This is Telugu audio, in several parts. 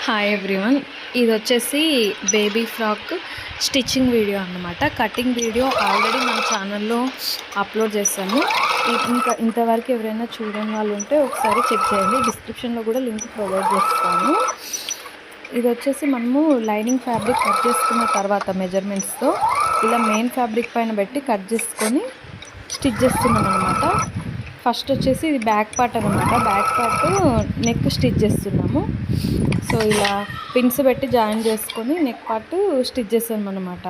Hi everyone. ఇది వచ్చేసి బేబీ ఫ్రాక్ స్టిచ్చింగ్ వీడియో అన్నమాట. కటింగ్ వీడియో ఆల్రెడీ మన ఛానల్లో అప్లోడ్ చేశాను. ఇంకా ఇంతవరకు ఎవరైనా చూడని వాళ్ళు ఉంటే ఒకసారి చెక్ చేయండి. డిస్క్రిప్షన్లో కూడా లింక్ ప్రొవైడ్ చేస్తాను. ఇది వచ్చేసి మనము లైనింగ్ ఫ్యాబ్రిక్ కట్ చేసుకున్న తర్వాత మెజర్మెంట్స్తో ఇలా మెయిన్ ఫ్యాబ్రిక్ పైన పెట్టి కట్ చేసుకొని స్టిచ్ చేస్తున్నాం అనమాట. ఫస్ట్ వచ్చేసి ఇది బ్యాక్ పార్ట్ అనమాట. బ్యాక్ పార్ట్ నెక్ స్టిచ్ చేస్తున్నాము. సో ఇలా పిన్స్ పెట్టి జాయిన్ చేసుకొని నెక్ పార్ట్ స్టిచ్ చేసాము అనమాట.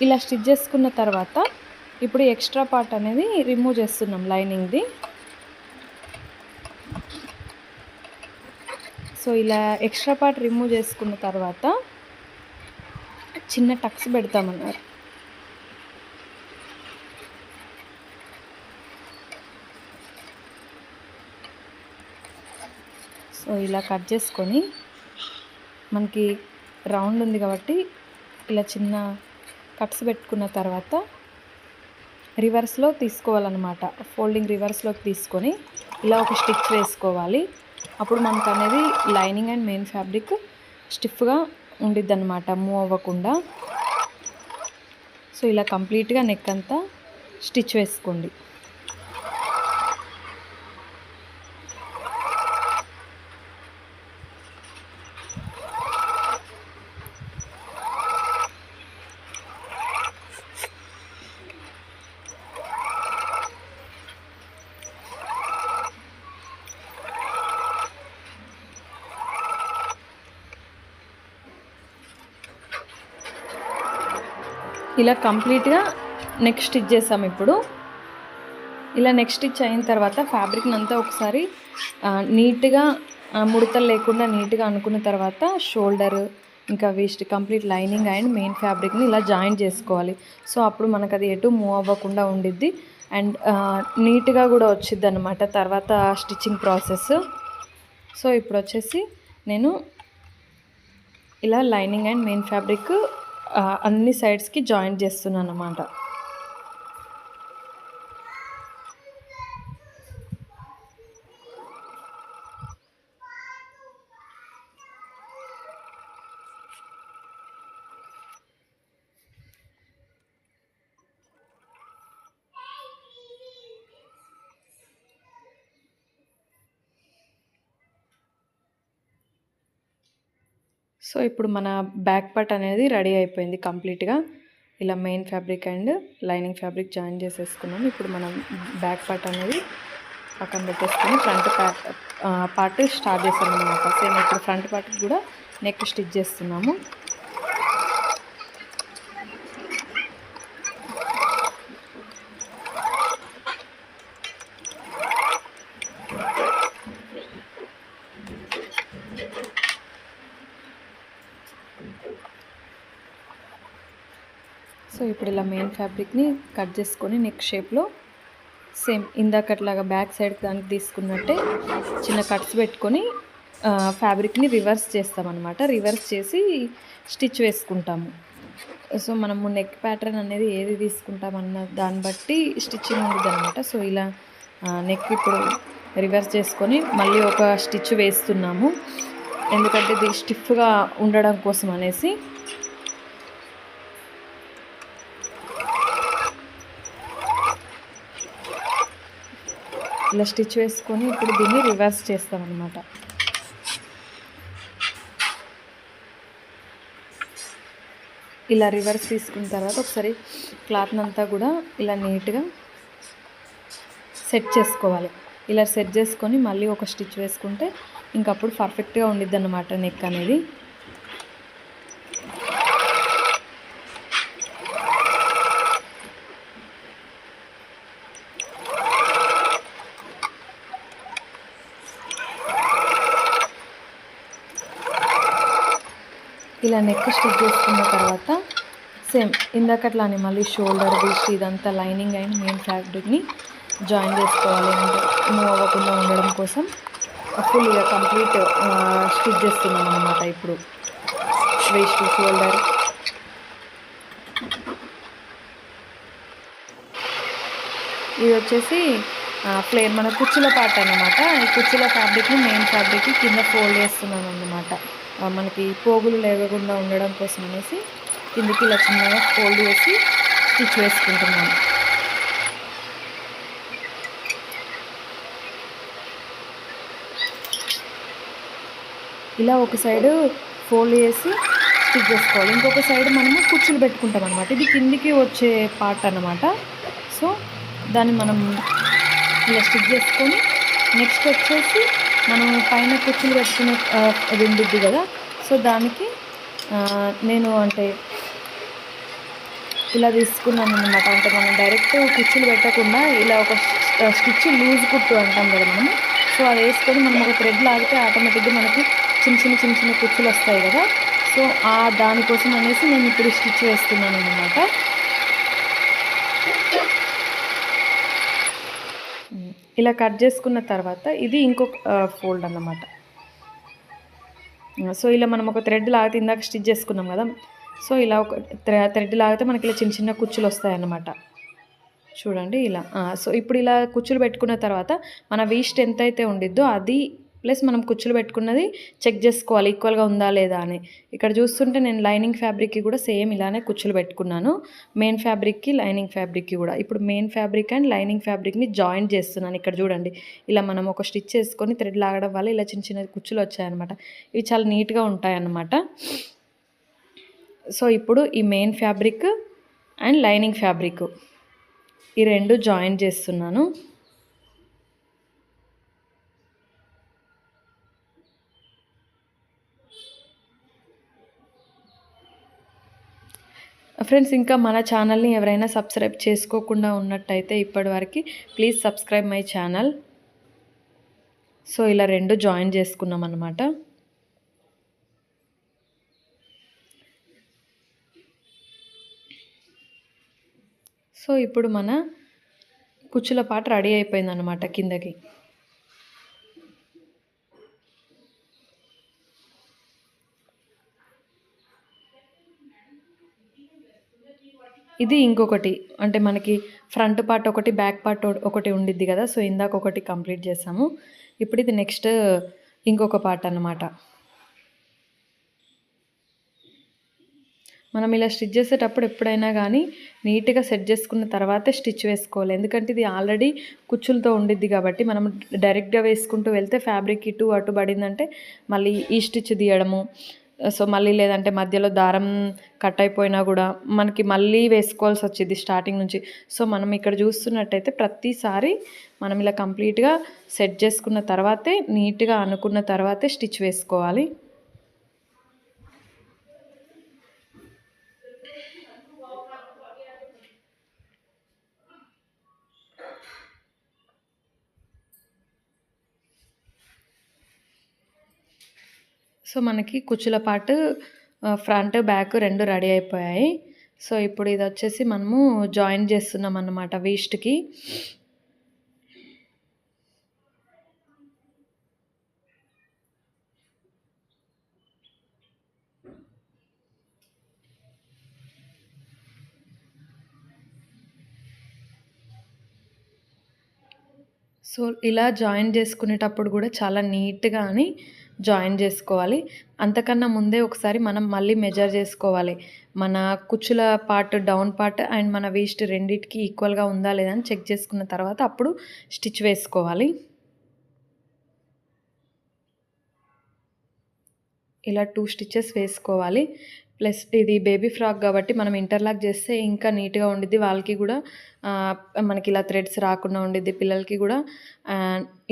ఇలా స్టిచ్ చేసుకున్న తర్వాత ఇప్పుడు ఎక్స్ట్రా పార్ట్ అనేది రిమూవ్ చేస్తున్నాం లైనింగ్ది. సో ఇలా ఎక్స్ట్రా పార్ట్ రిమూవ్ చేసుకున్న తర్వాత చిన్న టక్స్ పెడతామన్నారు. సో ఇలా కట్ చేసుకొని మనకి రౌండ్ ఉంది కాబట్టి ఇలా చిన్న కట్స్ పెట్టుకున్న తర్వాత రివర్స్లో తీసుకోవాలన్నమాట. ఫోల్డింగ్ రివర్స్లోకి తీసుకొని ఇలా ఒక స్టిచ్ వేసుకోవాలి. అప్పుడు మనకు అనేది లైనింగ్ అండ్ మెయిన్ ఫ్యాబ్రిక్ స్టిఫ్గా ఉండిద్ది అనమాట, మూవ్ అవ్వకుండా. సో ఇలా కంప్లీట్గా నెక్ అంతా స్టిచ్ వేసుకోండి. ఇలా కంప్లీట్గా నెక్ స్టిచ్ చేసాం. ఇప్పుడు ఇలా నెక్ స్టిచ్ అయిన తర్వాత ఫ్యాబ్రిక్ని అంతా ఒకసారి నీట్గా ముడతలు లేకుండా నీట్గా అనుకున్న తర్వాత షోల్డర్ ఇంకా waist complete lining and main ఫ్యాబ్రిక్ని ఇలా జాయిన్ చేసుకోవాలి. సో అప్పుడు మనకు అది ఎటు మూవ్ అవ్వకుండా ఉండిద్ది అండ్ నీట్గా కూడా వచ్చిద్ది అనమాట తర్వాత స్టిచ్చింగ్ ప్రాసెస్. సో ఇప్పుడు వచ్చేసి నేను ఇలా లైనింగ్ అండ్ మెయిన్ ఫ్యాబ్రిక్ అన్ని సైడ్స్కి జాయింట్ చేస్తున్నాను అన్నమాట. సో ఇప్పుడు మన బ్యాక్ పార్ట్ అనేది రెడీ అయిపోయింది కంప్లీట్గా. ఇలా main fabric and lining fabric join చేసేసుకున్నాము. ఇప్పుడు మనం బ్యాక్ పార్ట్ అనేది పక్కన పెట్టేసుకొని ఫ్రంట్ పార్ట్ స్టార్ట్ చేసాము అనమాట. సేమ్ ఇప్పుడు ఫ్రంట్ పార్ట్కి కూడా నెక్ స్టిచ్ చేస్తున్నాము. సో ఇప్పుడు ఇలా మెయిన్ ఫ్యాబ్రిక్ని కట్ చేసుకొని నెక్ షేప్లో సేమ్ ఇందాకట్లాగా బ్యాక్ సైడ్ దానికి తీసుకున్నట్టే చిన్న కట్స్ పెట్టుకొని ఫ్యాబ్రిక్ని రివర్స్ చేస్తామన్నమాట. రివర్స్ చేసి స్టిచ్ వేసుకుంటాము. సో మనము నెక్ ప్యాటర్న్ అనేది ఏది తీసుకుంటామన్న దాన్ని బట్టి స్టిచ్చింగ్ ఉంటుంది అనమాట. సో ఇలా నెక్ ఇప్పుడు రివర్స్ చేసుకొని మళ్ళీ ఒక స్టిచ్ వేస్తున్నాము, ఎందుకంటే ఇది స్టిఫ్గా ఉండడం కోసం అనేసి. ఇలా స్టిచ్ వేసుకొని ఇప్పుడు దీన్ని రివర్స్ చేస్తామన్నమాట. ఇలా రివర్స్ తీసుకున్న తర్వాత ఒకసారి క్లాత్ని అంతా కూడా ఇలా నీట్గా సెట్ చేసుకోవాలి. ఇలా సెట్ చేసుకొని మళ్ళీ ఒక స్టిచ్ వేసుకుంటే ఇంకప్పుడు పర్ఫెక్ట్గా ఉండిద్ది అన్నమాట నెక్ అనేది. ఇలా నెక్ స్టిచ్ చేసుకున్న తర్వాత సేమ్ ఇందాకట్లానే మళ్ళీ షోల్డర్ వేస్ట్ ఇదంతా లైనింగ్ అండ్ మెయిన్ ఫ్యాబ్రిక్ని జాయిన్ చేసుకోవాలి. అంటే మూవ్ అవ్వకుండా ఉండడం కోసం ఫుల్ ఇక కంప్లీట్ స్టిచ్ చేస్తున్నాం అన్నమాట. ఇప్పుడు వేస్ట్ షోల్డర్ ఇది వచ్చేసి ఫ్లేర్ మన కుచ్చుల పార్ట్ అన్నమాట. ఈ కుచ్చుల ఫ్యాబ్రిక్ని మెయిన్ ఫ్యాబ్రిక్కి కింద ఫోల్డ్ చేస్తున్నాను అన్నమాట. మనకి పోగులు లేవకుండా ఉండడం కోసం అనేసి కిందికి ఇలా చిన్నగా ఫోల్డ్ చేసి స్టిచ్ వేసుకుంటున్నాను. ఇలా ఒక సైడు ఫోల్డ్ చేసి స్టిచ్ చేసుకోవాలి. ఇంకొక సైడ్ మనము కుచ్చులు పెట్టుకుంటాం అనమాట. ఇది కిందికి వచ్చే పార్ట్ అన్నమాట. సో దాన్ని మనం ఇలా స్టిచ్ చేసుకొని నెక్స్ట్ వచ్చేసి మనం పైన కుచ్చులు పెట్టుకునే అది ఉండిద్ది కదా. సో దానికి నేను అంటే ఇలా తీసుకున్నాను అనమాట. అంటే మనం డైరెక్ట్ కుచ్చులు పెట్టకుండా ఇలా ఒక స్టిచ్ లూజ్ కుట్టు అంటాం కదా మనము. సో అది వేసుకొని మనం ఒక థ్రెడ్ లాగితే ఆటోమేటిక్గా మనకి చిన్న చిన్న కుచ్చులు వస్తాయి కదా. సో దానికోసం అనేసి నేను ఇప్పుడు స్టిచ్ వేస్తున్నాను అనమాట. ఇలా కట్ చేసుకున్న తర్వాత ఇది ఇంకొక ఫోల్డ్ అన్నమాట. సో ఇలా మనం ఒక థ్రెడ్ లాగితే ఇందాక స్టిచ్ చేసుకున్నాం కదా. సో ఇలా ఒక థ్రెడ్ లాగితే మనకి ఇలా చిన్న కుచ్చులు వస్తాయి అన్నమాట. చూడండి ఇలా. సో ఇప్పుడు ఇలా కుచ్చులు పెట్టుకున్న తర్వాత మన వీస్ట్ ఎంత అయితే ఉండిద్దో అది ప్లస్ మనం కుచ్చులు పెట్టుకున్నది చెక్ చేసుకోవాలి ఈక్వల్గా ఉందా లేదా అని. ఇక్కడ చూస్తుంటే నేను లైనింగ్ ఫ్యాబ్రిక్కి కూడా సేమ్ ఇలానే కుచ్చులు పెట్టుకున్నాను. మెయిన్ ఫ్యాబ్రిక్కి లైనింగ్ ఫ్యాబ్రిక్కి కూడా. ఇప్పుడు మెయిన్ ఫ్యాబ్రిక్ అండ్ లైనింగ్ ఫ్యాబ్రిక్ని జాయింట్ చేస్తున్నాను. ఇక్కడ చూడండి ఇలా మనం ఒక స్టిచ్ చేసుకొని థ్రెడ్ లాగడం వల్ల ఇలా చిన్న కుచ్చులు వచ్చాయన్నమాట. ఇవి చాలా నీట్గా ఉంటాయన్నమాట. సో ఇప్పుడు ఈ main fabric and lining fabric ఈ రెండు జాయిన్ చేస్తున్నాను. ఫ్రెండ్స్ ఇంకా మన ఛానల్ని ఎవరైనా సబ్స్క్రైబ్ చేసుకోకుండా ఉన్నట్టయితే ఇప్పటివరకు please subscribe my channel. So ఇలా రెండు జాయిన్ చేసుకున్నాం అన్నమాట. సో ఇప్పుడు మన కుచ్చుల పాట రెడీ అయిపోయిందన్నమాట కిందకి. ఇది ఇంకొకటి అంటే మనకి ఫ్రంట్ పార్ట్ ఒకటి బ్యాక్ పార్ట్ ఒకటి ఉండిద్ది కదా. సో ఇందాక ఒకటి కంప్లీట్ చేసాము. ఇప్పుడు ఇది నెక్స్ట్ ఇంకొక పార్ట్ అన్నమాట. మనం ఇలా స్టిచ్ చేసేటప్పుడు ఎప్పుడైనా కానీ నీట్గా సెట్ చేసుకున్న తర్వాతే స్టిచ్ వేసుకోవాలి. ఎందుకంటే ఇది ఆల్రెడీ కుచ్చులతో ఉండిద్ది కాబట్టి మనం డైరెక్ట్గా వేసుకుంటూ వెళ్తే ఫ్యాబ్రిక్ ఇటు అటు పడిందంటే మళ్ళీ ఈ స్టిచ్ తీయడము. సో మళ్ళీ లేదంటే మధ్యలో దారం కట్ అయిపోయినా కూడా మనకి మళ్ళీ వేసుకోవాల్సి వచ్చింది స్టార్టింగ్ నుంచి. సో మనం ఇక్కడ చూస్తున్నట్టయితే ప్రతిసారి మనం ఇలా కంప్లీట్గా సెట్ చేసుకున్న తర్వాతే నీట్గా అనుకున్న తర్వాతే స్టిచ్ వేసుకోవాలి. సో మనకి కుచ్చుల పార్ట్ ఫ్రంట్ బ్యాక్ రెండు రెడీ అయిపోయాయి. సో ఇప్పుడు ఇది వచ్చేసి మనము జాయిన్ చేస్తున్నాం అన్నమాట వీస్ట్కి. సో ఇలా జాయిన్ చేసుకునేటప్పుడు కూడా చాలా నీట్గా అని జాయిన్ చేసుకోవాలి. అంతకన్నా ముందే ఒకసారి మనం మళ్ళీ మెజర్ చేసుకోవాలి. మన కుచ్చుల పార్ట్ డౌన్ పార్ట్ అండ్ మన వేస్ట్ రెండిటికి ఈక్వల్గా ఉందా లేదా అని చెక్ చేసుకున్న తర్వాత అప్పుడు స్టిచ్ వేసుకోవాలి. ఇలా 2 స్టిచెస్ వేసుకోవాలి. ప్లస్ ఇది బేబీ ఫ్రాక్ కాబట్టి మనం ఇంటర్లాక్ చేస్తే ఇంకా నీట్గా ఉండిద్ది. వాళ్ళకి కూడా మనకి ఇలా థ్రెడ్స్ రాకుండా ఉండిద్ది. పిల్లలకి కూడా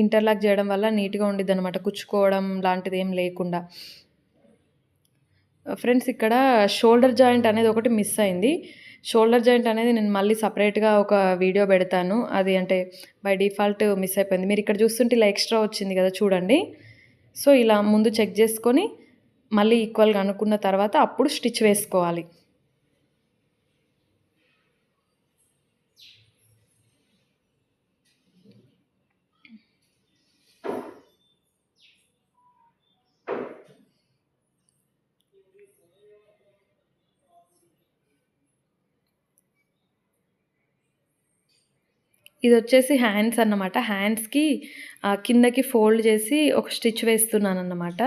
ఇంటర్లాక్ చేయడం వల్ల నీట్గా ఉండిద్ది అనమాట, కుచ్చుకోవడం లాంటిది ఏం లేకుండా. ఫ్రెండ్స్ ఇక్కడ షోల్డర్ జాయింట్ అనేది ఒకటి మిస్ అయింది. షోల్డర్ జాయింట్ అనేది నేను మళ్ళీ సపరేట్గా ఒక వీడియో పెడతాను. అది అంటే బై డిఫాల్ట్ మిస్ అయిపోయింది. మీరు ఇక్కడ చూస్తుంటే ఇలా ఎక్స్ట్రా వచ్చింది కదా చూడండి. సో ఇలా ముందు చెక్ చేసుకొని మళ్ళీ ఈక్వల్గా అనుకున్న తర్వాత అప్పుడు స్టిచ్ వేసుకోవాలి. ఇది వచ్చేసి హ్యాండ్స్ అన్నమాట. హ్యాండ్స్‌కి కిందకి ఫోల్డ్ చేసి ఒక స్టిచ్ వేస్తున్నానన్నమాట.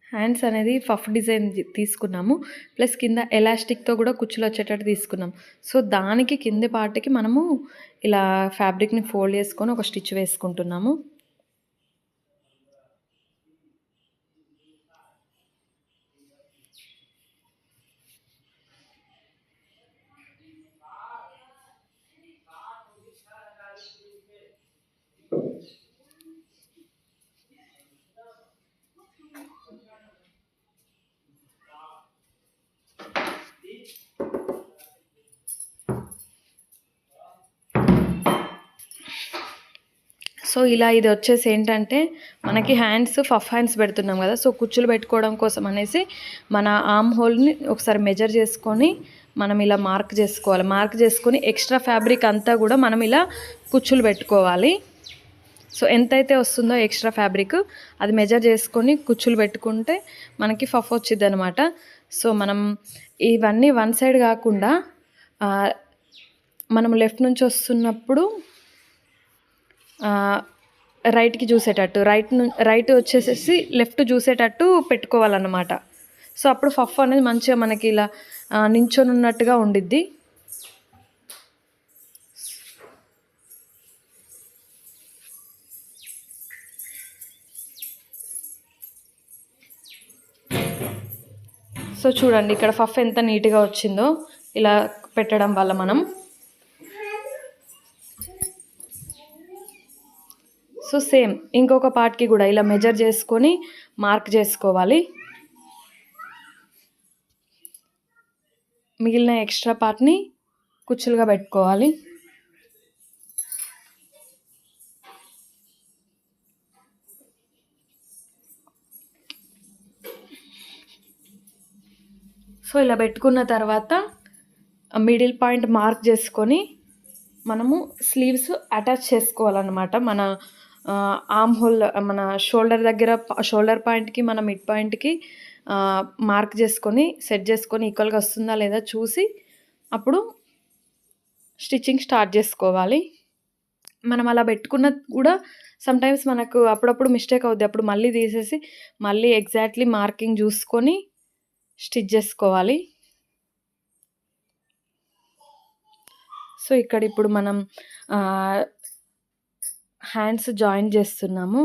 హ్యాండ్స్ అనేది పఫ్ డిజైన్ తీసుకున్నాము. ప్లస్ కింద ఎలాస్టిక్‌తో కూడా కుచ్చులు వచ్చేటట్టు తీసుకున్నాం. సో, దానికి కింది పార్ట్‌కి మనము ఇలా ఫ్యాబ్రిక్‌ని ఫోల్డ్ చేసుకొని ఒక స్టిచ్ వేసుకుంటున్నాము. సో, ఇలా ఇది వచ్చేసి ఏంటంటే మనకి హ్యాండ్స్ పఫ్ హ్యాండ్స్ పెడుతున్నాం కదా! సో, కుచ్చులు పెట్టుకోవడం కోసం అనేసి మన ఆర్మ్ హోల్‌ని ఒకసారి మెజర్ చేసుకొని మనం ఇలా మార్క్ చేసుకోవాలి. మార్క్ చేసుకొని ఎక్స్ట్రా ఫ్యాబ్రిక్ అంతా కూడా మనం ఇలా కుచ్చులు పెట్టుకోవాలి. సో, ఎంతైతే వస్తుందో ఎక్స్ట్రా ఫ్యాబ్రిక్ అది మెజర్ చేసుకొని కుచ్చులు పెట్టుకుంటే మనకి పఫ్ వచ్చిద్దనమాట. సో, మనం ఇవన్నీ వన్ సైడ్ కాకుండా మనం లెఫ్ట్ నుంచి వస్తున్నప్పుడు రైట్‌కి చూసేటట్టు, రైట్ వచ్చేసేసి లెఫ్ట్ చూసేటట్టు పెట్టుకోవాలన్నమాట. సో, అప్పుడు పఫ్ అనేది మంచిగా మనకి ఇలా నించొని ఉన్నట్టుగా ఉండిద్ది. సో, చూడండి ఇక్కడ పఫ్ ఎంత నీట్‌గా వచ్చిందో ఇలా పెట్టడం వల్ల మనం. సో, సేమ్ ఇంకొక పార్ట్‌కి కూడా ఇలా మెజర్ చేసుకొని మార్క్ చేసుకోవాలి. మిగిలిన ఎక్స్ట్రా పార్ట్‌ని కుచ్చులుగా పెట్టుకోవాలి. సో, ఇలా పెట్టుకున్న తర్వాత మిడిల్ పాయింట్ మార్క్ చేసుకొని మనము స్లీవ్స్ అటాచ్ చేసుకోవాలన్నమాట. మన ఆర్మ్ హోల్ మన షోల్డర్ దగ్గర షోల్డర్ పాయింట్‌కి మన మిడ్ పాయింట్‌కి మార్క్ చేసుకొని సెట్ చేసుకొని ఈక్వల్‌గా వస్తుందా లేదా చూసి అప్పుడు స్టిచ్చింగ్ స్టార్ట్ చేసుకోవాలి. మనం అలా పెట్టుకున్న కూడా సమ్‌టైమ్స్ మనకు అప్పుడప్పుడు మిస్టేక్ అవుద్ది. అప్పుడు మళ్ళీ తీసేసి మళ్ళీ ఎగ్జాక్ట్‌లీ మార్కింగ్ చూసుకొని స్టిచ్ చేసుకోవాలి. సో, ఇక్కడ ఇప్పుడు మనం హ్యాండ్స్ జాయిన్ చేస్తున్నాము.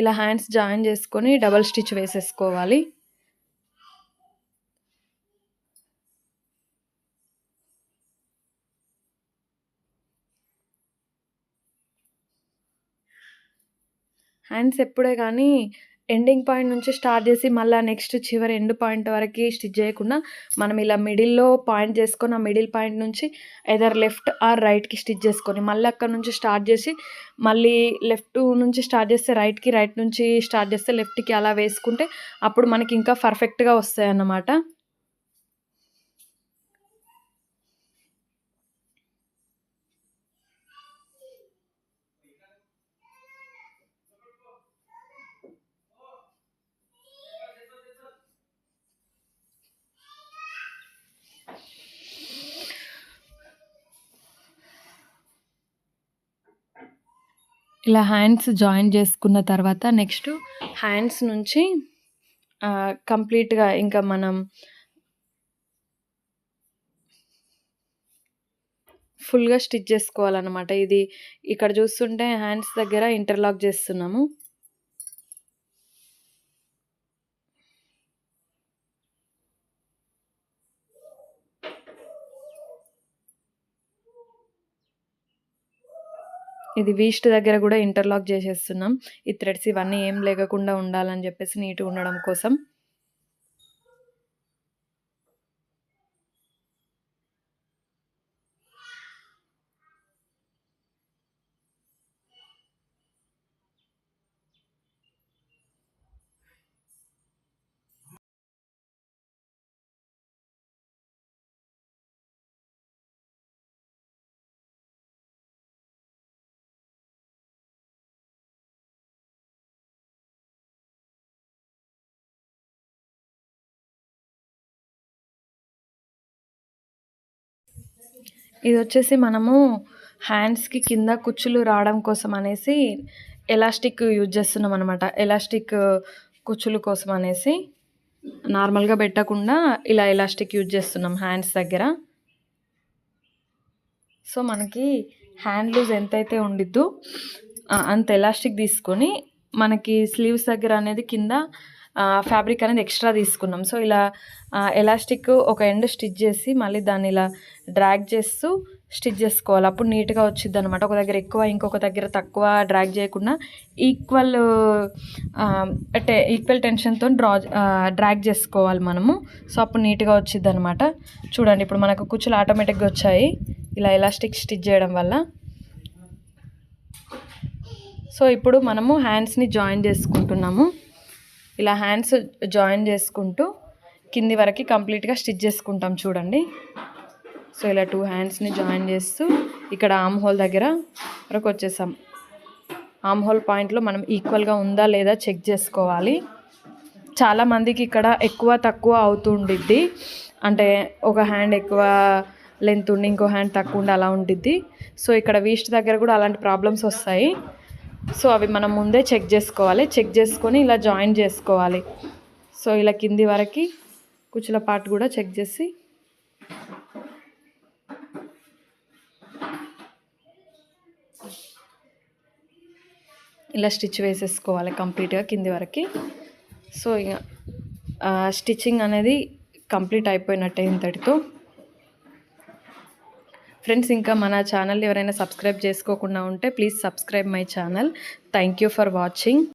ఇలా హ్యాండ్స్ జాయిన్ చేసుకొని డబల్ స్టిచ్ వేసేసుకోవాలి. హ్యాండ్స్ ఎప్పుడే కానీ ఎండింగ్ పాయింట్ నుంచి స్టార్ట్ చేసి మళ్ళీ నెక్స్ట్ చివరి ఎండ్ పాయింట్ వరకు స్టిచ్ చేయకుండా మనం ఇలా మిడిల్‌లో పాయింట్ చేసుకొని ఆ మిడిల్ పాయింట్ నుంచి ఎదర్ లెఫ్ట్ ఆర్ రైట్‌కి స్టిచ్ చేసుకొని మళ్ళీ అక్కడ నుంచి స్టార్ట్ చేసి మళ్ళీ లెఫ్ట్ నుంచి స్టార్ట్ చేస్తే రైట్‌కి, రైట్ నుంచి స్టార్ట్ చేస్తే లెఫ్ట్‌కి అలా వేసుకుంటే అప్పుడు మనకి ఇంకా పర్ఫెక్ట్‌గా వస్తాయన్నమాట. ఇలా హ్యాండ్స్ జాయిన్ చేసుకున్న తర్వాత నెక్స్ట్ హ్యాండ్స్ నుంచి కంప్లీట్‌గా ఇంకా మనం ఫుల్‌గా స్టిచ్ చేసుకోవాలన్నమాట. ఇది ఇక్కడ చూస్తుంటే హ్యాండ్స్ దగ్గర ఇంటర్లాక్ చేస్తున్నాము. ఇది వీస్ట్ దగ్గర కూడా ఇంటర్లాక్ చేసేస్తున్నాం. ఈ థ్రెడ్స్ ఇవన్నీ ఏం లేగకుండా ఉండాలని చెప్పేసి నీట్‌గా ఉండడం కోసం. ఇది వచ్చేసి మనము హ్యాండ్స్కి కింద కుచ్చులు రావడం కోసం అనేసి ఎలాస్టిక్ యూజ్ చేస్తున్నాం అనమాట. ఎలాస్టిక్ కుచ్చులు కోసం అనేసి నార్మల్గా పెట్టకుండా ఇలా ఎలాస్టిక్ యూజ్ చేస్తున్నాం హ్యాండ్స్ దగ్గర. సో మనకి హ్యాండ్ లూజ్ ఎంతైతే ఉండిద్దో అంత ఎలాస్టిక్ తీసుకొని మనకి స్లీవ్స్ దగ్గర అనేది కింద ఫ్యాబ్రిక్ అనేది ఎక్స్ట్రా తీసుకున్నాం. సో ఇలా ఎలాస్టిక్ ఒక ఎండ్ స్టిచ్ చేసి మళ్ళీ దాన్ని ఇలా డ్రాగ్ చేస్తూ స్టిచ్ చేసుకోవాలి. అప్పుడు నీట్గా వచ్చింది అనమాట. ఒక దగ్గర ఎక్కువ ఇంకొక దగ్గర తక్కువ డ్రాగ్ చేయకుండా ఈక్వల్ టెన్షన్తో డ్రాగ్ చేసుకోవాలి మనము. సో అప్పుడు నీట్గా వచ్చింది అనమాట. చూడండి ఇప్పుడు మనకు కుచ్చులు ఆటోమేటిక్గా వచ్చాయి ఇలా ఎలాస్టిక్ స్టిచ్ చేయడం వల్ల. సో ఇప్పుడు మనము హ్యాండ్స్ని జాయిన్ చేసుకుంటున్నాము. ఇలా హ్యాండ్స్ జాయిన్ చేసుకుంటూ కింది వరకు కంప్లీట్గా స్టిచ్ చేసుకుంటాం చూడండి. సో ఇలా 2 హ్యాండ్స్ని జాయిన్ చేస్తూ ఇక్కడ ఆమ్ హోల్ దగ్గర వరకు వచ్చేసాం. ఆమ్ హోల్ పాయింట్లో మనం ఈక్వల్గా ఉందా లేదా చెక్ చేసుకోవాలి. చాలామందికి ఇక్కడ ఎక్కువ తక్కువ అవుతూ ఉండిద్ది. అంటే ఒక హ్యాండ్ ఎక్కువ లెంత్ ఉండి ఇంకో హ్యాండ్ తక్కువ ఉండి అలా ఉండిద్ది. సో ఇక్కడ వీస్ట్ దగ్గర కూడా అలాంటి ప్రాబ్లమ్స్ వస్తాయి. సో అవి మనం ముందే చెక్ చేసుకోవాలి. చెక్ చేసుకొని ఇలా జాయిన్ చేసుకోవాలి. సో ఇలా కింది వరకు కుచ్చుల పార్ట్ కూడా చెక్ చేసి ఇలా స్టిచ్ వేసేసుకోవాలి కంప్లీట్గా కింది వరకు. సో ఇక స్టిచ్చింగ్ అనేది కంప్లీట్ అయిపోయినట్టే ఇంతటితో. ఫ్రెండ్స్ ఇంకా మన ఛానల్ ఎవరైనా సబ్స్క్రైబ్ చేసుకోకుండా ఉంటే please subscribe my channel. Thank you for watching.